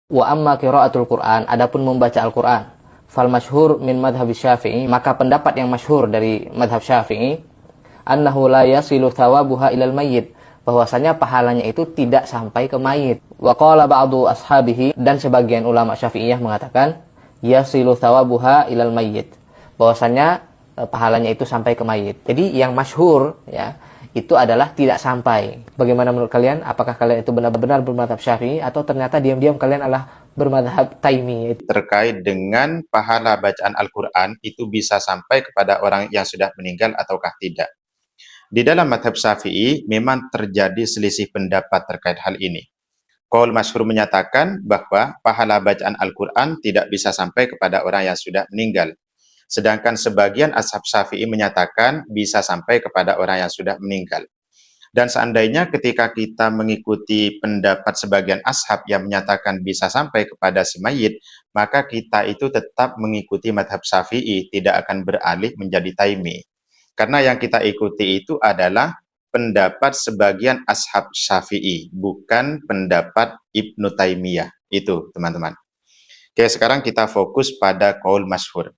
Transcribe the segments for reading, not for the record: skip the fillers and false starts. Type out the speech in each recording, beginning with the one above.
Wa amma qiraatul Qur'an, adapun membaca Al-Qur'an, fal masyhur min madhhab Syafi'i, maka pendapat yang masyhur dari madhab Syafi'i, annahu la yasilu thawabuha ilal mayyit, bahwasanya pahalanya itu tidak sampai ke mayit. Wa qala ba'du ashabihi, dan sebagian ulama Syafi'iyah mengatakan yasilu thawabuha ilal mayyit, bahwasanya pahalanya itu sampai ke mayit. Jadi yang masyhur ya itu adalah tidak sampai. Bagaimana menurut kalian? Apakah kalian itu benar-benar bermadhab Syafi'i atau ternyata diam-diam kalian adalah bermadhab Taimi? Terkait dengan pahala bacaan Al-Quran itu bisa sampai kepada orang yang sudah meninggal ataukah tidak. Di dalam madhab Syafi'i memang terjadi selisih pendapat terkait hal ini. Qaul masyhur menyatakan bahwa pahala bacaan Al-Quran tidak bisa sampai kepada orang yang sudah meninggal. Sedangkan sebagian ashab Syafi'i menyatakan bisa sampai kepada orang yang sudah meninggal. Dan seandainya ketika kita mengikuti pendapat sebagian ashab yang menyatakan bisa sampai kepada si mayit, maka kita itu tetap mengikuti madhab Syafi'i, tidak akan beralih menjadi Taimi. Karena yang kita ikuti itu adalah pendapat sebagian ashab Syafi'i, bukan pendapat Ibnu Taimiyah. Itu, teman-teman. Oke, sekarang kita fokus pada qaul masyhur.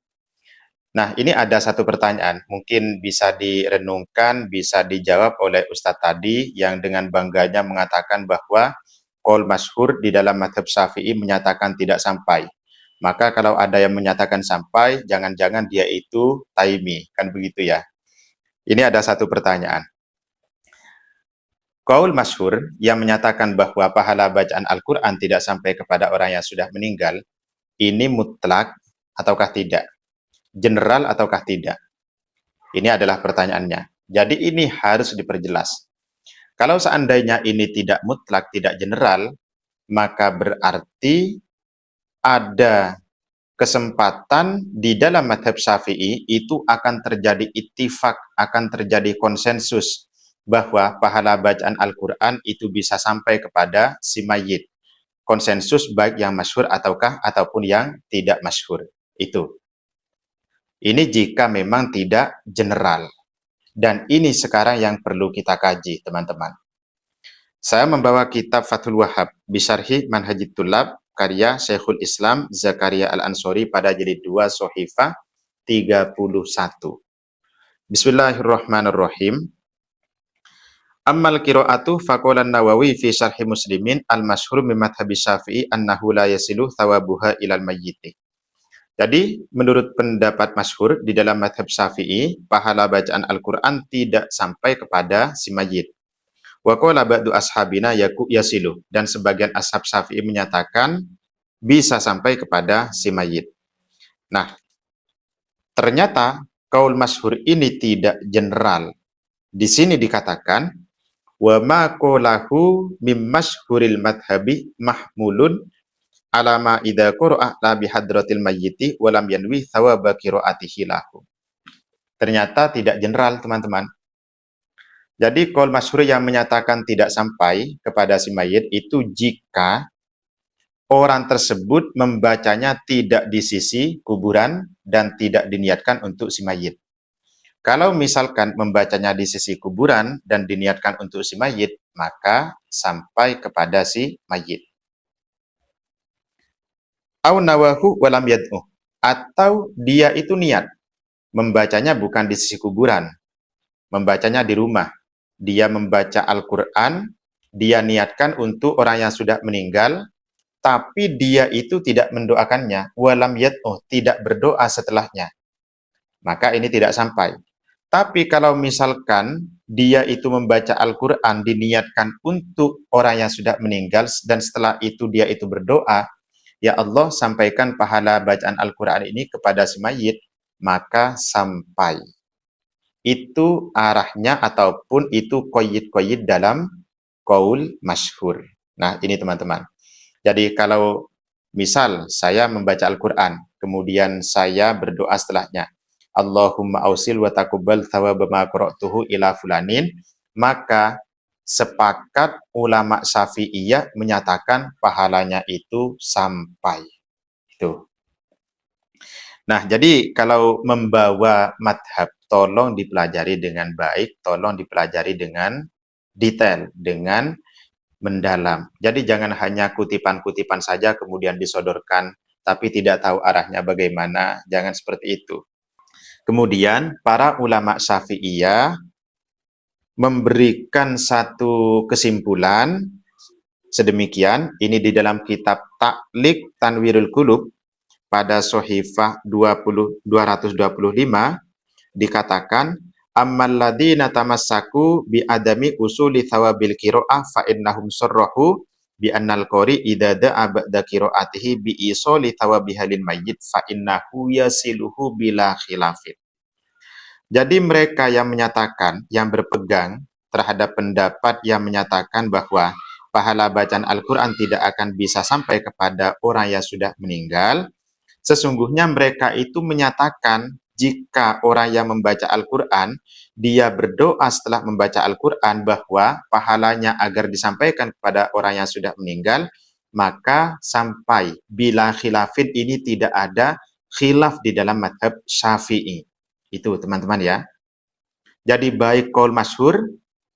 Nah, ini ada satu pertanyaan, mungkin bisa direnungkan, bisa dijawab oleh Ustadz tadi yang dengan bangganya mengatakan bahwa qaul masyhur di dalam madhab Syafi'i menyatakan tidak sampai. Maka kalau ada yang menyatakan sampai, jangan-jangan dia itu Taimi, kan begitu ya. Ini ada satu pertanyaan. Qaul masyhur yang menyatakan bahwa pahala bacaan Al-Quran tidak sampai kepada orang yang sudah meninggal, ini mutlak ataukah tidak? General ataukah tidak? Ini adalah pertanyaannya. Jadi ini harus diperjelas. Kalau seandainya ini tidak mutlak, tidak general, maka berarti ada kesempatan di dalam madhab Syafi'i itu akan terjadi ittifaq, akan terjadi konsensus bahwa pahala bacaan Al-Quran itu bisa sampai kepada si mayit. Konsensus baik yang masyhur ataupun yang tidak masyhur. Itu. Ini jika memang tidak general. Dan ini sekarang yang perlu kita kaji, teman-teman. Saya membawa kitab Fathul Wahhab Bisharhi Manhajit Tullab karya Syekhul Islam Zakaria Al-Ansori pada jilid 2 Sohifah 31. Bismillahirrahmanirrahim. Ammal qira'atu faqalan Nawawi fi syarhi Muslimin al-masyhur min madhhabi Syafi'i annahu la yasilu thawabuha ilal mayyiti. Jadi, menurut pendapat masyhur di dalam madhab Syafi'i, pahala bacaan Al-Quran tidak sampai kepada si mayit. Wa qala ba'du ashabina yasilu, dan sebagian ashab Syafi'i menyatakan bisa sampai kepada si mayit. Nah, ternyata kaul masyhur ini tidak general. Di sini dikatakan wa ma qalahu mim masyhuril madhabi mahmulun alama idza qara'a la bihadratil mayyiti wa lam yanwi thawaba qiraatihi lahu. Ternyata tidak general, teman-teman. Jadi qaul masyhur yang menyatakan tidak sampai kepada si mayit itu jika orang tersebut membacanya tidak di sisi kuburan dan tidak diniatkan untuk si mayit. Kalau misalkan membacanya di sisi kuburan dan diniatkan untuk si mayit, maka sampai kepada si mayit. Au nawahu walam yad'u, atau dia itu niat membacanya bukan di sisi kuburan, membacanya di rumah. Dia membaca Al-Quran, dia niatkan untuk orang yang sudah meninggal, tapi dia itu tidak mendoakannya, walam yad'u, tidak berdoa setelahnya. Maka ini tidak sampai. Tapi kalau misalkan dia itu membaca Al-Quran diniatkan untuk orang yang sudah meninggal dan setelah itu dia itu berdoa, ya Allah sampaikan pahala bacaan Al-Quran ini kepada si mayit, maka sampai. Itu arahnya ataupun itu qayyid-qayyid dalam qaul masyhur. Nah ini teman-teman. Jadi kalau misal saya membaca Al-Quran, kemudian saya berdoa setelahnya, Allahumma ausil wa taqabbal thawaba ma qara'tuhu ila fulanin, maka sepakat ulama Syafi'iyah menyatakan pahalanya itu sampai. Itu. Nah, jadi kalau membawa madhab, tolong dipelajari dengan baik, tolong dipelajari dengan detail, dengan mendalam. Jadi jangan hanya kutipan-kutipan saja kemudian disodorkan, tapi tidak tahu arahnya bagaimana, jangan seperti itu. Kemudian para ulama Syafi'iyah memberikan satu kesimpulan sedemikian, ini di dalam kitab Ta'liq Tanwirul Qulub pada Sohifah 225 dikatakan ammal ladina tamassaku bi adami usuli thawabil qiraah fa innahum sarrahu bi annal qari idza da'a ba'da qiraatihi bi isali thawabiha lil mayyit fa innahu yasiluhu bila khilafin. Jadi mereka yang menyatakan, yang berpegang terhadap pendapat yang menyatakan bahwa pahala bacaan Al-Quran tidak akan bisa sampai kepada orang yang sudah meninggal, sesungguhnya mereka itu menyatakan jika orang yang membaca Al-Quran, dia berdoa setelah membaca Al-Quran bahwa pahalanya agar disampaikan kepada orang yang sudah meninggal, maka sampai bila khilafin ini tidak ada khilaf di dalam madhab Syafi'i. Itu teman-teman ya. Jadi baik qaul masyhur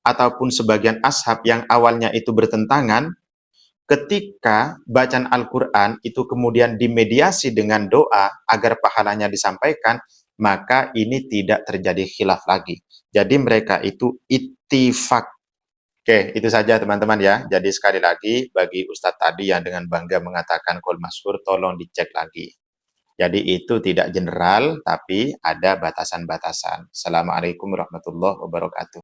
ataupun sebagian ashab yang awalnya itu bertentangan, ketika bacaan Al-Quran itu kemudian dimediasi dengan doa agar pahalanya disampaikan, maka ini tidak terjadi khilaf lagi. Jadi mereka itu ittifaq. Oke, itu saja teman-teman ya. Jadi sekali lagi bagi Ustadz tadi yang dengan bangga mengatakan qaul masyhur, tolong dicek lagi. Jadi itu tidak general, tapi ada batasan-batasan. Assalamualaikum warahmatullahi wabarakatuh.